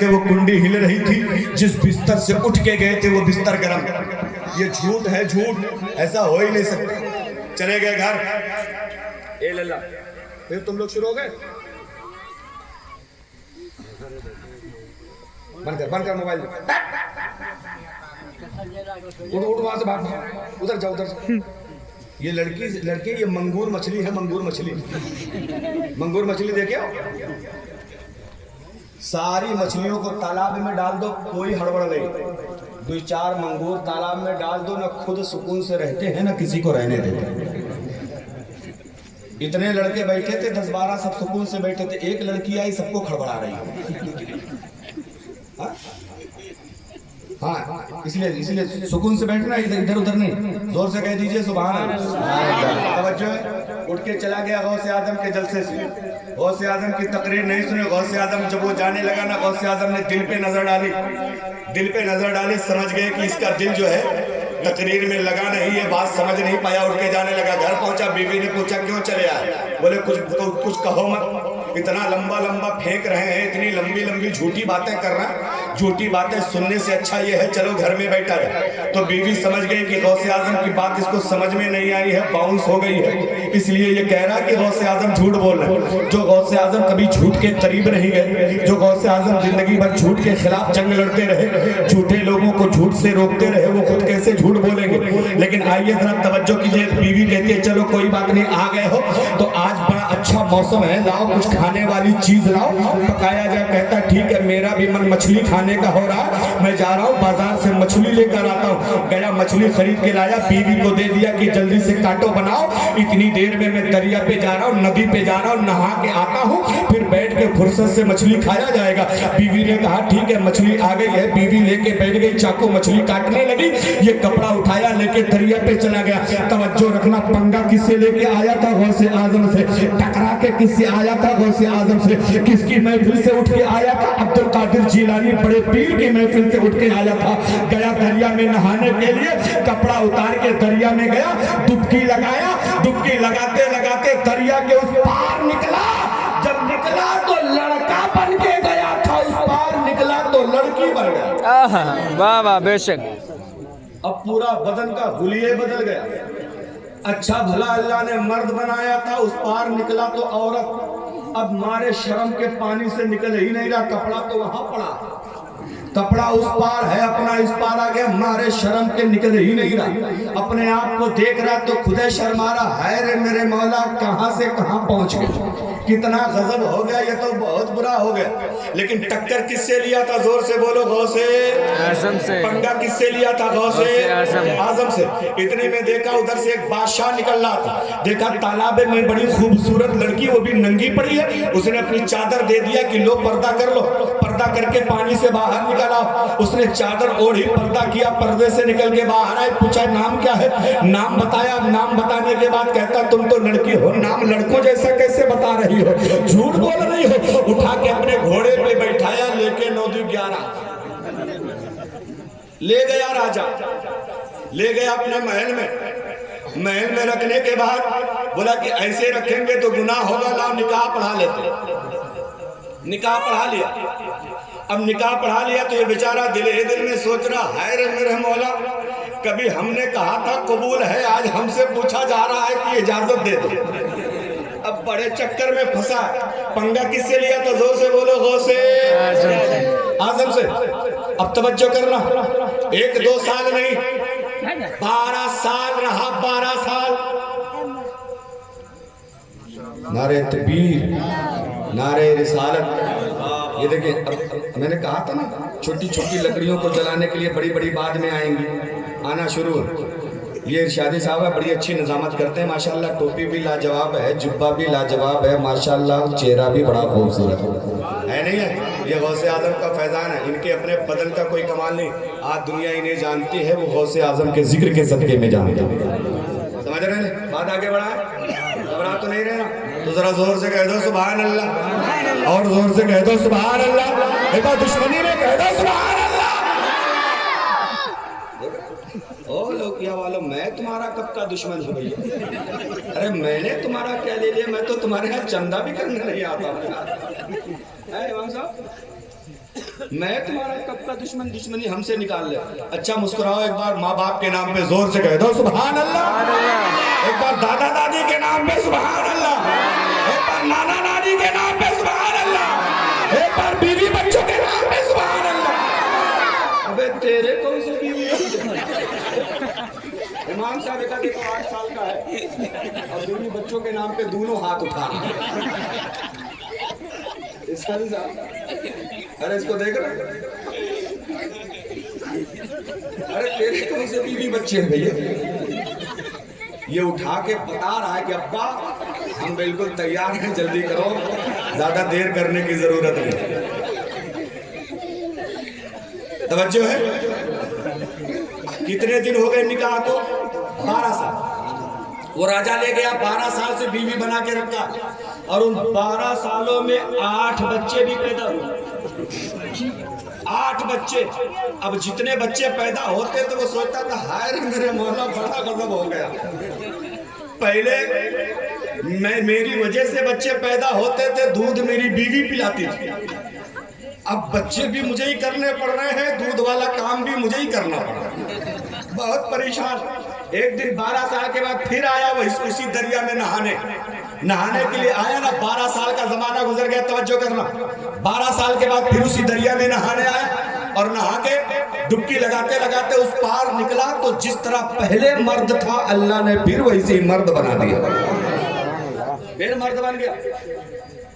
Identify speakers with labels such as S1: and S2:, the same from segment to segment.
S1: वो कुंडी हिल रही थी, जिस बिस्तर से उठ के गए थे वो बिस्तर गर्म। ये झूठ है, झूठ, ऐसा हो ही नहीं सकता। चले गए घर, ए लल्ला, फिर तुम लोग शुरू हो गए। बंद कर मोबाइल। उठ वहां से भाग, उधर जाओ, उधर। ये लड़की ये मंगूर मछली है, मंगूर मछली। मंगूर मछली देखे हो? सारी मछलियों को तालाब में डाल दो, कोई हड़बड़ नहीं। 2-4 मंगूर तालाब में डाल दो, ना खुद सुकून से रहते हैं ना किसी को रहने देते। इतने लड़के बैठे थे, 10-12 सब सुकून से बैठे थे। एक लड़की आई, सबको खड़बड़ा रही। हाँ, इसलिए सुकून से बैठना, इधर उधर नहीं। जोर से कह दीजिए सुभान अल्लाह। तवज्जो है। उठ के चला गया गौसे आजम के जलसे से। गौसे आजम की तकरीर नहीं सुनी। गौसे आजम जब वो जाने लगा ना, गौसे आजम ने दिल पे नजर डाली। समझ गए कि इसका दिल जो है तकरीर में लगा नहीं, ये बात समझ नहीं पाया। उठ के जाने लगा। घर पहुंचा, बीवी ने पूछा क्यों चले आए? बोले कुछ कहो मत, इतना लंबा फेंक रहे हैं, इतनी लंबी झूठी बातें कर रहे हैं। झूठी बातें सुनने से अच्छा ये है चलो घर में बैठा है। तो बीवी समझ गई कि गौसे आजम की बात इसको समझ में नहीं आई है, बाउंस हो गई है। इसलिए ये कह रहा कि गौसे आजम झूठ बोल रहे हैं। जो गौसे आजम कभी झूठ के करीब नहीं गए, जो गौसे आजम जिंदगी भर झूठ के खिलाफ जंग लड़ते रहे, झूठे लोगों को झूठ से रोकते रहे, वो खुद कैसे झूठ बोलेंगे। लेकिन आइए जरा तवज्जो कीजिए। बीवी कहती है चलो कोई बात नहीं, आ गए हो तो आज बड़ा अच्छा मौसम है, लाओ कुछ खाने वाली चीज लाओ, पकाया जाए। कहता ठीक है, मेरा भी मन मछली खाने का हो रहा है, मैं जा रहा हूँ बाजार से मछली लेकर आता हूँ। गया, मछली खरीद के लाया, बीवी को दे दिया कि जल्दी से काटो बनाओ, इतनी देर में मैं दरिया पे जा रहा हूँ, नदी पे जा रहा हूँ, नहा के आता हूँ, फिर बैठ के फुर्सत से मछली खाया जाएगा। बीवी ने कहा ठीक है, मछली आ गई है। बीवी लेके बैठ गई, चाकू मछली काटने लगी। ये कपड़ा उठाया, लेके दरिया पे चला गया। तवज्जो रखना, पंगा किससे लेके आया था? गौसे आजम से। टकरा के किससे आया था? गौसे आजम से। किसकी महफिल से उठ के आया था? अब्दुल कादिर जिलानी बड़े पीर की महफिल से उठ के आया था। गया दरिया में नहाने के लिए, कपड़ा उतार के दरिया में गया, डुबकी लगाया। डुबकी लगाते लगाते दरिया के उस पार निकला। जब निकला तो लड़का बन के गया था, उस पार निकला तो लड़की बन गया।
S2: वाह वाह, बेशक।
S1: अब पूरा बदन का हुलिये बदल गया। अच्छा भला अल्लाह ने मर्द बनाया था, उस पार निकला तो औरत। अब मारे शर्म के पानी से निकल ही नहीं रहा, कपड़ा तो वहां पड़ा। कपड़ा उस पार है, अपना इस पार आ गया, मारे शर्म के निकल ही नहीं रहा। अपने आप को देख रहा तो खुदे शर्मा रहा है, रे मेरे मौला कहां से कहां पहुंच गए। कितना गजब हो गया, ये तो बहुत बुरा हो गया। लेकिन टक्कर किससे लिया था? जोर से बोलो, गौसे
S2: आजम से।
S1: पंगा किससे लिया था? गौसे आजम से। इतने में देखा उधर से एक बादशाह निकल रहा था। देखा तालाब में बड़ी खूबसूरत लड़की, वो भी नंगी पड़ी है। उसने अपनी चादर दे दिया कि लो पर्दा कर लो। पर्दा करके पानी से बाहर निकला। उसने चादर ओढ़ी, पर्दा किया, पर्दे से निकल के बाहर आए। पूछा नाम क्या है? नाम बताया। नाम बताने के बाद कहता तुम तो लड़की हो, नाम लड़कों जैसा कैसे बता रही हो, झूठ बोल रही हो। उठा के अपने घोड़े पे बैठाया, लेके 9-11 ले गया राजा, ले गया अपने महल में। महल में रखने के बाद बोला कि ऐसे रखेंगे तो गुनाह होगा, लाओ निकाह पढ़ा लेते। निकाह पढ़ा लिया। अब निकाह पढ़ा लिया तो ये बेचारा दिल में सोच रहा है, रे मेरे मौला कभी हमने कहा था कबूल है, आज हमसे पूछा जा रहा है कि इजाजत दे दो। अब बड़े चक्कर में फंसा। पंगा किससे लिया था? जोर से बोलो, गौसे आजम से। अब तवज्जो करना, 1-2 साल नहीं, 12 साल रहा। 12 साल नारे तकबीर, नारे रिसालत। ये देखिए, मैंने कहा था ना, छोटी छोटी लकड़ियों को जलाने के लिए बड़ी बड़ी बाद में आएंगी, आना शुरू। ये इरशादी साहब है, बड़ी अच्छी निजामत करते हैं माशाल्लाह। टोपी भी लाजवाब है, जुब्बा भी लाजवाब है माशाल्लाह, चेहरा भी बड़ा खूबसूरत है। नहीं है, ये गौसे आजम का फैजान है। इनके अपने बदन का कोई कमाल नहीं, आज दुनिया इन्हें जानती है, वो गौसे आजम के जिक्र के सदके में जानते हैं। समझ रहे हैं? बात आगे बढ़ा, घबरा तो नहीं रहना। तो जरा जोर से कह दो सुभान अल्लाह, और जोर से कह दो सुभान अल्लाह। एक बार दुश्मनी में कह दो सुभान अल्लाह। ओ लोकिया वालों, मैं तुम्हारा कब का दुश्मन हूँ भैया? अरे मैंने तुम्हारा क्या ले लिया? मैं तो तुम्हारे यहाँ चंदा भी करने नहीं आता। इमाम साहब मैं तुम्हारा कब का दुश्मन, दुश्मनी हमसे निकाल ले। अच्छा मुस्कुराओ एक बार माँ बाप के नाम पे जोर से कह दो सुभान अल्लाह। एक बार दादा दादी के नाम पे सुभान अल्लाह, एक बार नाना नानी के नाम पे सुभान अल्लाह, एक बार बीवी बच्चों के नाम पे सुभान अल्लाह। अबे तेरे कौन से बीवी इमाम साहब का देखो 8 साल का है और बीवी बच्चों के नाम पे दोनों हाथ उठा। अरे इसको देख रहे, अरे तेरे कौन से बीवी बच्चे हैं भैया। ये उठा के बता रहा है कि अब्बा हम बिल्कुल तैयार हैं, जल्दी करो, ज्यादा देर करने की जरूरत नहीं। तवज्जो है। कितने दिन हो गए निकाह को? 12 साल। वो राजा ले गया, 12 साल से बीवी बना के रखा और उन 12 सालों में 8 बच्चे भी पैदा हुए। 8 बच्चे। अब जितने बच्चे पैदा होते तो वो सोचता था हाय रे मेरे मौला बड़ा गजब हो गया। पहले मेरी वजह से बच्चे पैदा होते थे, दूध मेरी बीवी पिलाती थी। अब बच्चे भी मुझे ही करने पड़ रहे हैं, दूध वाला काम भी मुझे ही करना पड़ रहा है। बहुत परेशान। एक दिन 12 साल के बाद फिर आया वो उसी दरिया में नहाने के लिए आया ना। 12 साल का जमाना गुजर गया, तवज्जो करना। 12 साल के बाद फिर उसी दरिया में नहाने आया और नहा के डुबकी लगाते लगाते उस पार निकला तो जिस तरह पहले मर्द था अल्लाह ने फिर वैसे ही मर्द बना दिया। फिर मर्द बन गया।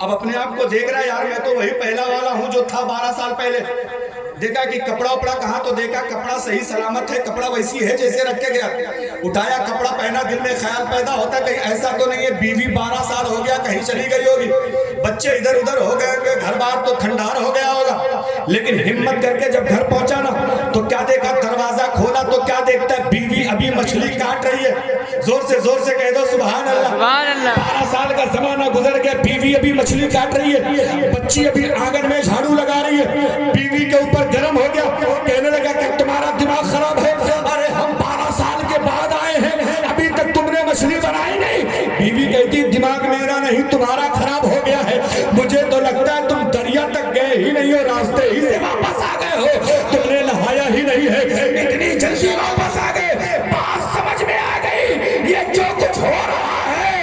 S1: अब अपने आप को देख रहा है यार मैं तो वही पहला वाला हूं जो था 12 साल पहले। देखा कि कपड़ा उपड़ा कहाँ, तो देखा कपड़ा सही सलामत है, कपड़ा वैसी है जैसे रख के गया। उठाया कपड़ा पहना, दिल में ख्याल पैदा होता कहीं ऐसा तो नहीं है बीवी 12 साल हो गया कहीं चली गई होगी, बच्चे इधर उधर हो गए, घर बार तो खंडार हो गया होगा। लेकिन हिम्मत करके जब घर पहुंचा ना तो क्या देखा, दरवाजा खोला तो क्या देखता है, बीवी अभी मछली काट रही है। जोर से कह दो सुभान अल्लाह। 12 साल का जमाना गुजर गया, बीवी अभी मछली काट रही है, बच्ची अभी आंगन में झाड़ू लगा रही है। बीवी के ऊपर गर्म हो गया, कहने लगा कि तुम्हारा दिमाग खराब है, अरे हम 12 साल के बाद आए हैं, अभी तक तुमने मछली बनाई नहीं। बीवी कहती दिमाग मेरा नहीं तुम्हारा खराब हो गया है, मुझे तो लगता है तुम दरिया तक गए ही नहीं हो, रास्ते ही से वापस आ गए हो, तुमने नहाया ही नहीं है, इतनी जल्दी वापस आ गए। बात समझ में आ गई, ये जो कुछ हो रहा है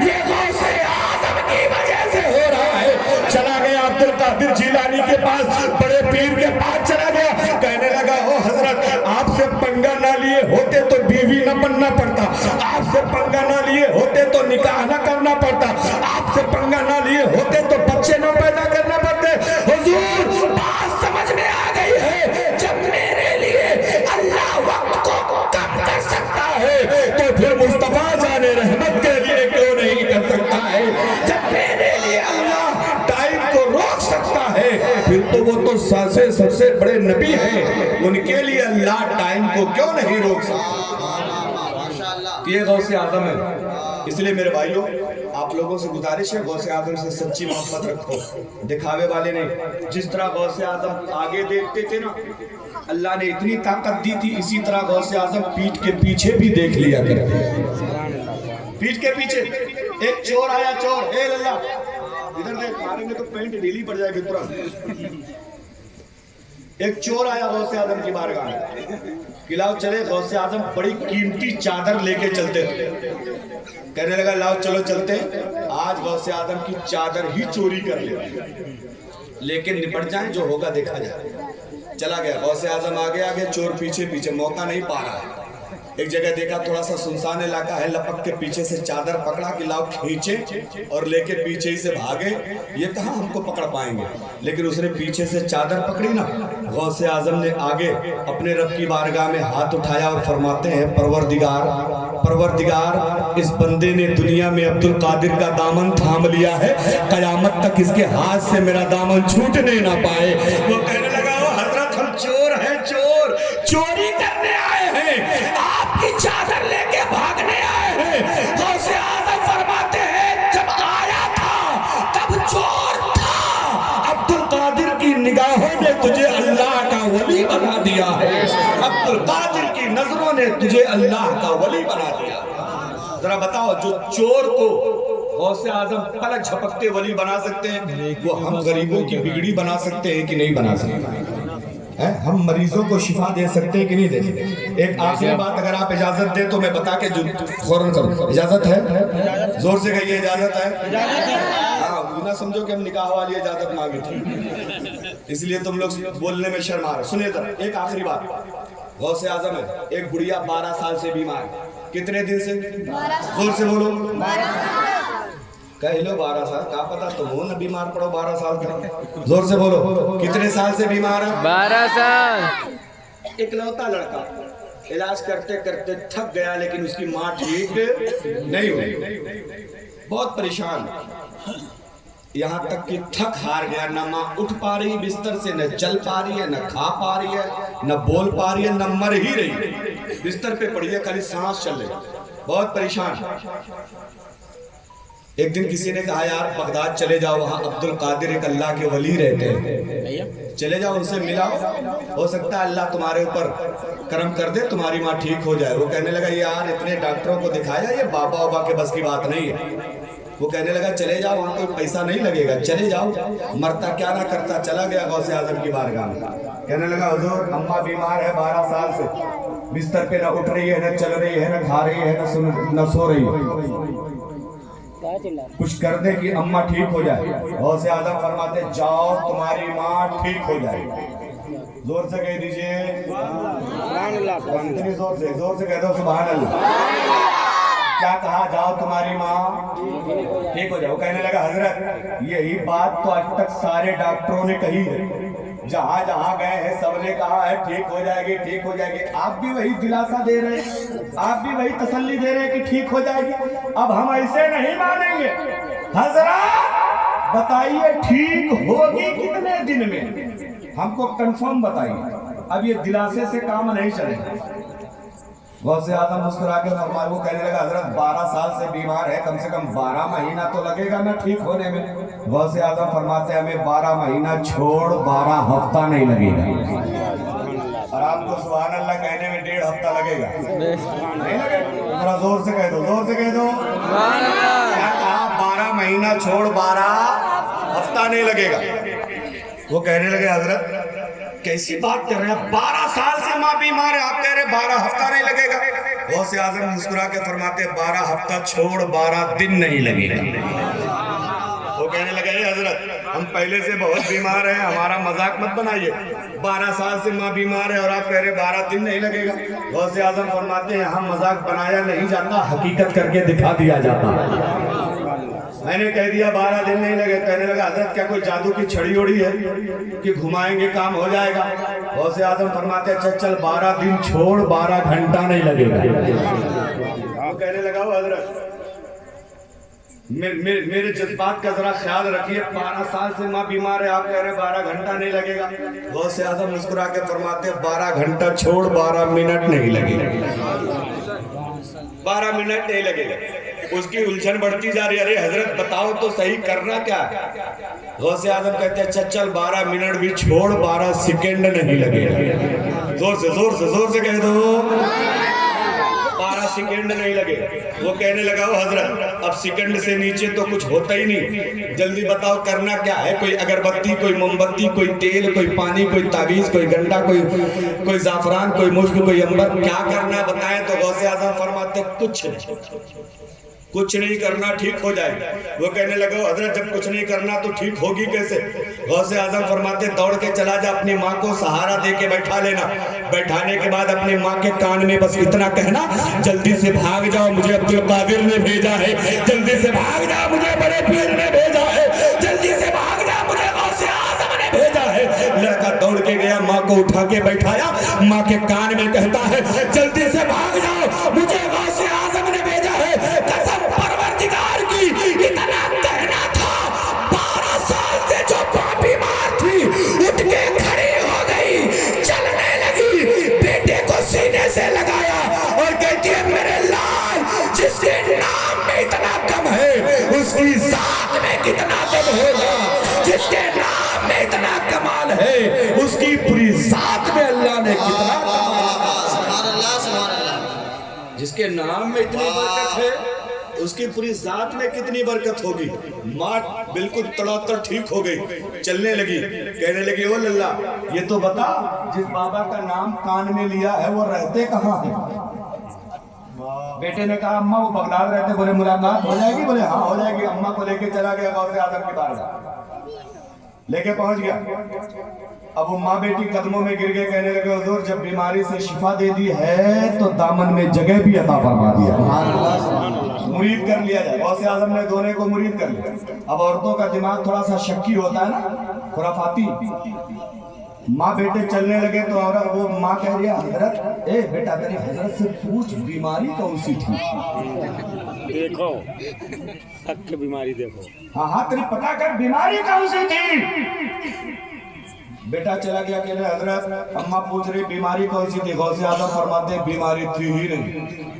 S1: ये गौसे आज़म की वजह से हो रहा है। चला गया अब्दुल कादिर जिलानी के पास, बड़े पीर के पास चला गया, कहने लगा ओ हजरत आपसे पंगा ना लिए होते तो बीवी न बनना पड़ता, आपसे पंगा ना लिए होते तो निकाह न करना पड़ता, आपसे पंगा ना लिए होते तो बच्चे न पैदा करना पड़ते। हुजूर बात समझ में आ गई है, जब मेरे लिए अल्लाह वक्त को कम कर सकता है तो फिर मुस्तफा जाने रहमत के लिए क्यों नहीं कर सकता है। जब मेरे लिए अल्लाह टाइम को रोक सकता है फिर तो वो तो सबसे बड़े नबी हैं, उनके लिए अल्लाह टाइम को क्यों नहीं रोक सकता। ये गौसे आजम है। इसलिए मेरे भाइयों आप लोगों से गुजारिश है गौसे आजम से सच्ची मोहब्बत रखो, दिखावे वाले नहीं। जिस तरह गौसे आजम आगे देखते थे ना, अल्लाह ने इतनी ताकत दी थी, इसी तरह गौसे आजम पीठ के पीछे भी देख लिया करते। पीठ के पीछे एक चोर आया, चोर हे लल्ला इधर देख, मारेंगे तो पेंट ढीली पड़ जाएगी पूरा। एक चोर आया गौसे आजम की बारगाह में, लाओ चले, गौसे आजम बड़ी कीमती चादर लेके चलते थे। कहने लगा लाओ चलो चलते, आज गौसे आजम की चादर ही चोरी कर ले, लेकिन निपट जाए, जो होगा देखा जाए। चला गया गौसे आजम आगे आगे, चोर पीछे पीछे, मौका नहीं पा रहा है। एक जगह देखा थोड़ा सा सुनसान इलाका है, लपक के पीछे से चादर पकड़ा कि लाओ खींचे और लेके पीछे ही से भागे, ये कहाँ हमको पकड़ पाएंगे। लेकिन उसने पीछे से चादर पकड़ी ना, गौसे आजम ने आगे अपने रब की बारगाह में हाथ उठाया और फरमाते हैं परवरदिगार इस बंदे ने दुनिया में अब्दुल कादिर का दामन थाम लिया है, कयामत तक इसके हाथ से मेरा दामन छूटने ना पाए। वो कहने लगा ओ हजरत हम चोर हैं, चोर चोरी करने आए हैं, आपकी चादर लेके भागने आए हैं। गौसे आजम फरमाते हैं जब आया था तब चोर था, अब्दुल कादिर की निगाहों ने तुझे अल्लाह का वली बना दिया है, अब्दुल कादिर की नजरों ने तुझे अल्लाह का वली बना दिया। जरा बताओ जो चोर को غوث اعظم پلک جھپکتے ولی بنا سکتے ہیں، وہ ہم غریبوں کی بگڑی بنا سکتے ہیں کہ نہیں بنا سکتے؟ ہم مریضوں کو شفا دے سکتے ہیں کہ نہیں دے سکتے؟ ایک آخری بات اگر آپ اجازت دیں تو میں بتا کے فوراً کروں، اجازت ہے؟ زور سے کہیے اجازت ہے؟ ہاں، نہ سمجھو کہ ہم نکاح والی اجازت مانگی تھی، اس لیے تم لوگ بولنے میں شرما رہے. سنیے ذرا ایک آخری بات. غوث اعظم ہے، ایک بڑھیا 12 سال سے بیمار ہے. کتنے دن سے؟ زور سے بولو. 12 سال. کہہ لو 12 سال، کہا پتا تم ہو نہ بیمار پڑو 12 سال تک. زور سے بولو. کتنے سال سے بیمار ہے؟
S2: 12 سال.
S1: اکلوتا لڑکا، علاج کرتے کرتے تھک گیا، لیکن اس کی ماں ٹھیک نہیں ہوئی، بہت پریشان، یہاں تک کہ تھک ہار گیا. نہ ماں اٹھ پا رہی بستر سے، نہ چل پا رہی ہے، نہ کھا پا رہی ہے، نہ بول پا رہی ہے، نہ مر ہی رہی ہے، بستر پہ پڑی ہے، خالی سانس چل رہی ہے، بہت پریشان. ایک دن کسی نے کہا یار بغداد چلے جاؤ، وہاں عبد القادر ایک اللہ کے ولی رہتے ہیں، چلے جاؤ ان سے ملاؤ، ہو سکتا ہے اللہ تمہارے اوپر کرم کر دے، تمہاری ماں ٹھیک ہو جائے. وہ کہنے لگا یار اتنے ڈاکٹروں کو دکھایا، یہ بابا وابا کے بس کی بات نہیں ہے. وہ کہنے لگا چلے جاؤ، وہاں کوئی پیسہ نہیں لگے گا، چلے جاؤ. مرتا کیا نہ کرتا چلا گیا غوث اعظم کی بارگاہ میں. کہنے لگا حضور اماں بیمار ہے 12 سال سے، بستر پہ نہ اٹھ رہی ہے، نہ چل رہی ہے، نہ کھا رہی ہے، نہ سو رہی ہے، کچھ کر دے کہ اماں ٹھیک ہو جائے. غوث اعظم فرماتے جاؤ تمہاری ماں ٹھیک ہو جائے. زور سے کہہ دیجئے سبحان اللہ. زور سے کہہ دو سبحان اللہ. کیا کہا؟ جاؤ تمہاری ماں ٹھیک ہو جائے. وہ کہنے لگا حضرت یہی بات تو آج تک سارے ڈاکٹروں نے کہی ہے، جہاں جہاں گئے ہیں سب نے کہا ہے ٹھیک ہو جائے گی، ٹھیک ہو جائے گی. آپ بھی وہی دلاسا دے رہے ہیں، آپ بھی وہی تسلی دے رہے ہیں کہ ٹھیک ہو جائے گی. اب ہم ایسے نہیں مانیں گے. حضرات بتائیے ٹھیک ہوگی کتنے دن میں؟ ہم کو کنفرم بتائیے. اب یہ دلاسے سے کام نہیں چلے گا. غوث اعظم مسکرا کے فرمایا، وہ کہنے لگا حضرت 12 سال سے بیمار ہے، کم سے کم 12 مہینہ تو لگے گا نا ٹھیک ہونے میں. غوث اعظم فرماتے ہیں ہمیں 12 مہینہ چھوڑ 12 ہفتہ نہیں لگے گا. اور آپ کو سبحان اللہ کہنے میں 1.5 ہفتہ لگے گا، نہیں لگے گا؟ ذرا زور سے کہہ دو، زور سے کہہ دو. کیا کہا؟ 12 مہینہ چھوڑ 12 ہفتہ نہیں لگے گا. وہ کہنے لگے حضرت کیسی بات کر رہے ہیں، 12 سال سے ماں بیمار ہے، آپ کہہ رہے 12 ہفتہ نہیں لگے گا. غوث اعظم مسکرا کے فرماتے 12 ہفتہ چھوڑ 12 دن نہیں لگے گا. وہ کہنے لگے حضرت ہم پہلے سے بہت بیمار ہیں، ہمارا مذاق مت بنائیے. 12 سال سے ماں بیمار ہے اور آپ کہہ رہے 12 دن نہیں لگے گا. غوث اعظم فرماتے ہیں یہاں مذاق بنایا نہیں جاتا، حقیقت کر کے دکھا دیا جاتا. میں نے کہہ دیا 12 دن نہیں لگے. کہنے لگا حضرت کیا کوئی جادو کی چھڑی اڑی ہے کہ گھمائیں گے کام ہو جائے گا؟ غوث اعظم فرماتے ہیں چل 12 دن چھوڑ 12 گھنٹہ نہیں لگے گا. وہ کہنے لگا وہ حضرت میرے جذبات کا ذرا خیال رکھیے، 12 سال سے ماں بیمار ہے، آپ کہہ رہے 12 گھنٹہ نہیں لگے گا. غوث اعظم مسکرا کے فرماتے 12 گھنٹہ چھوڑ 12 منٹ نہیں لگے گا. 12 منٹ نہیں لگے گا. اس کی الجھن بڑھتی جا رہی ہے، ارے حضرت بتاؤ تو صحیح کرنا کیا ہے؟ غوث اعظم کہتے ہیں چل 12 منٹ بھی چھوڑ 12 سیکنڈ نہیں لگے گا. زور سے کہہ دو 12 سیکنڈ نہیں لگے. وہ کہنے لگا وہ حضرت اب سیکنڈ سے نیچے تو کچھ ہوتا ہی نہیں، جلدی بتاؤ کرنا کیا ہے؟ کوئی اگربتی، کوئی موم بتی، کوئی تیل، کوئی پانی، کوئی تعویذ، کوئی گنڈا، کوئی زعفران، کوئی مشک، کوئی امبر، کیا کرنا بتائیں؟ تو غوث اعظم فرماتے کچھ نہیں کرنا، ٹھیک ہو جائے. وہ کہنے لگا حضرت جب کچھ نہیں کرنا تو ٹھیک ہوگی کیسے؟ غوث اعظم فرماتے دوڑ کے چلا جا، اپنی ماں کو سہارا دے کے بیٹھا لینا. بیٹھانے کے بعد اپنی ماں کے کان میں بس اتنا کہنا جلدی سے بھاگ جاؤ مجھے عبد القادر نے بھیجا ہے، جلدی سے بھاگ جاؤ مجھے بڑے پیر نے بھیجا ہے، جلدی سے بھاگ جاؤ مجھے غوث اعظم نے بھیجا ہے. لڑکا دوڑ کے گیا، ماں کو اٹھا کے بیٹھایا، ماں کے کان میں کہتا ہے جلدی سے بھاگ جاؤ مجھے غوث اعظم نے بھیجا ہے. قسم پروردگار کی اتنا کہنا تھا، 12 سال سے جو ماں بیمار تھی اٹھ کے کھڑی ہو گئی، چلنے لگی، بیٹے کو سینے سے لگایا اور کہتی ہے میرے لال جس کے نام میں اتنا کم ہے اس کی ذات میں کتنا کم ہوگا، جس کے نام میں اتنا کمال ہے اس کی پوری ذات میں اللہ نے کتنا کمال. جس کے نام میں اتنی برکت ہے اس کی پوری ذات میں کتنی برکت ہوگی. ماں بالکل تڑاتر ٹھیک ہو گئی, چلنے لگی, کہنے لگی او للہ یہ تو بتا جس بابا کا نام کان میں لیا ہے وہ رہتے کہاں ہیں؟ بیٹے نے کہا اماں وہ بغداد رہتے. بولے ملاقات ہو جائے گی؟ بولے ہاں ہو جائے گی. اماں کو لے کے چلا گیا غوث اعظم کی بارگاہ, لے کے پہنچ گیا. اب وہ ماں بیٹی قدموں میں گر گئے, کہنے لگے حضور جب بیماری سے شفا دے دی ہے تو دامن میں جگہ بھی عطا فرما دیا, مرید کر لیا جائے. غوث اعظم نے دونوں کو مرید کر لیا. اب عورتوں کا دماغ تھوڑا سا شکی ہوتا ہے نا, خرافاتی. ماں بیٹے چلنے لگے تو عورت وہ ماں کہہ رہی ہے حضرت اے بیٹا تیری حضرت سے پوچھ بیماری کون سی تھی؟
S3: دیکھو حق کی بیماری دیکھو.
S1: ہاں ہاں تیری پتہ کر بیماری کون سی تھی. بیٹا چلا گیا کہ حضرت اماں پوچھ رہی بیماری کون سی تھی. غوث اعظم فرماتے بیماری تھی ہی نہیں.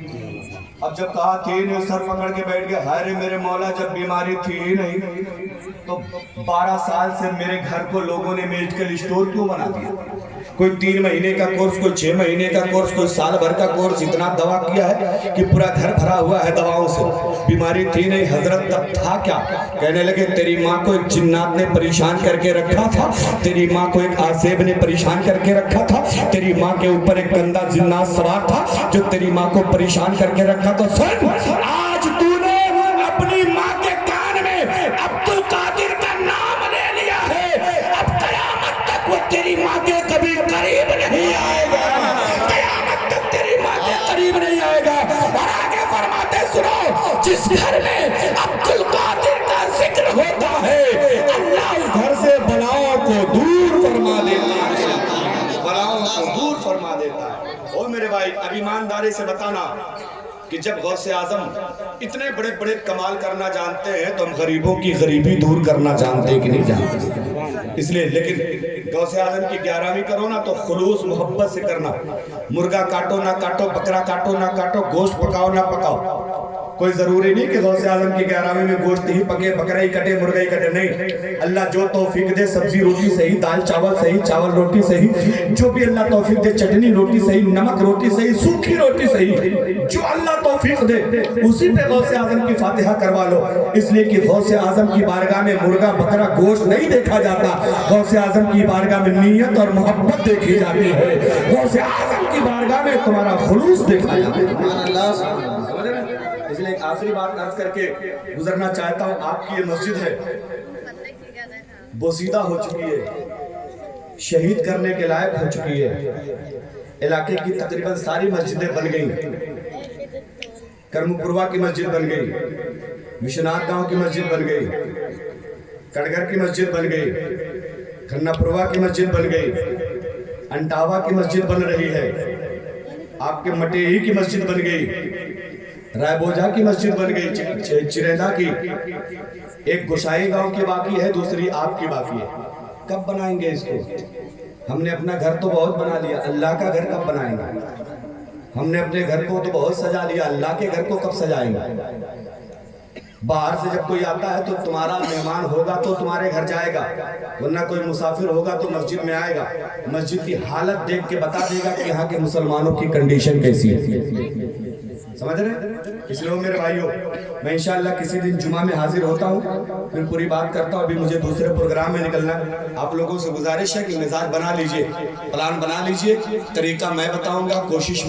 S1: اب جب کہا تھی نہیں سر پکڑ کے بیٹھ گیا, ہائے میرے مولا جب بیماری تھی ہی نہیں تو 12 سال سے میرے گھر کو لوگوں نے میڈیکل اسٹور کیوں بنا دیا؟ کوئی 3 مہینے کا کورس, کوئی 6 مہینے کا کورس, کوئی سال بھر کا کورس, اتنا دوا کیا ہے کہ پورا گھر بھرا ہوا ہے دواؤں سے. بیماری تھی نہیں. حضرت تب تھا کیا؟ کہنے لگے تیری ماں کو ایک جنات نے پریشان کر کے رکھا تھا, تیری ماں کو ایک آسیب نے پریشان کر کے رکھا تھا, تیری ماں کے اوپر ایک گندا جنات سوار تھا جو تیری ماں کو پریشان کر کے رکھا. تو سن آج تو نے اپنی ماں کے کان میں عبد القادر کا نام لے لیا ہے, اب قیامت تک وہ تیری ماں کے کبھی قریب نہیں آئے گا, قیامت تک تیری ماں کے قریب نہیں آئے گا. اور آگے فرماتے سنو جس گھر میں عبد القادر کا ذکر ہوتا ہے اللہ اس گھر سے بلاؤں کو دور فرما دیتا ہے, بلاؤں کو دور فرما دیتا ہے. او میرے بھائی اب ایمانداری سے بتانا کہ جب غوث اعظم اتنے بڑے بڑے کمال کرنا جانتے ہیں تو ہم غریبوں کی غریبی دور کرنا جانتے ہیں کہ نہیں جانتے؟ اس لیے لیکن غوث اعظم کی 11ویں کرو نا تو خلوص محبت سے کرنا. مرغا کاٹو نہ کاٹو, بکرا کاٹو نہ کاٹو, گوشت پکاؤ نہ پکاؤ. کوئی ضروری نہیں کہ غوث اعظم کی 11ویں میں گوشت ہی پکے, بکرا ہی کٹے, مرغا ہی کٹے, نہیں. اللہ جو توفیق دے, سبزی روٹی صحیح, دال چاول صحیح, چاول روٹی صحیح, جو بھی اللہ توفیق دے, چٹنی روٹی صحیح, نمک روٹی صحیح, سوکھی روٹی صحیح, جو اللہ توفیق دے اسی پہ غوث اعظم کی فاتحہ کروا لو. اس لیے کہ غوث اعظم کی بارگاہ میں مرغا بکرا گوشت نہیں دیکھا جاتا, غوث اعظم کی بارگاہ میں نیت اور محبت دیکھی جاتی ہے. غوث اعظم کی بارگاہ میں تمہارا خلوص دیکھا جاتا ہے. اس لیے ایک آخری بات عرض کر کے گزرنا چاہتا ہوں. آپ کی یہ مسجد ہے بوسیدہ ہو چکی ہے, شہید کرنے کے لائق ہو چکی ہے. علاقے کی تقریباً ساری مسجدیں بن گئی. کرم پوروا کی مسجد بن گئی, وشناتھ گاؤں کی مسجد بن گئی, کڑگر کی مسجد بن گئی, کھنہ پوروا کی مسجد بن گئی, انٹاوا کی مسجد بن رہی ہے, آپ کے مٹیہی کی مسجد بن گئی, رائے بوجھا کی مسجد بن گئی, چریندہ کی, ایک گشائی گاؤں کی باقی ہے, دوسری آپ کی باقی ہے. کب بنائیں گے اس کو؟ ہم نے اپنا گھر تو بہت بنا لیا, اللہ کا گھر کب بنائیں گے؟ ہم نے اپنے گھر کو تو بہت سجا لیا, اللہ کے گھر کو کب سجائیں گے؟ باہر سے جب کوئی آتا ہے تو تمہارا مہمان ہوگا تو تمہارے گھر جائے گا, ورنہ کوئی مسافر ہوگا تو مسجد میں آئے گا, مسجد کی حالت دیکھ کے بتا دے گا کہ یہاں کے مسلمانوں کی کنڈیشن کیسی ہے. سمجھ رہے؟ اس لیے میرے بھائیوں میں انشاءاللہ کسی دن جمعہ میں حاضر ہوتا ہوں, پھر پوری بات کرتا ہوں. ابھی مجھے دوسرے پروگرام میں نکلنا ہے. آپ لوگوں سے گزارش ہے کہ مزاج بنا لیجئے, پلان بنا لیجئے, طریقہ میں بتاؤں گا, کوشش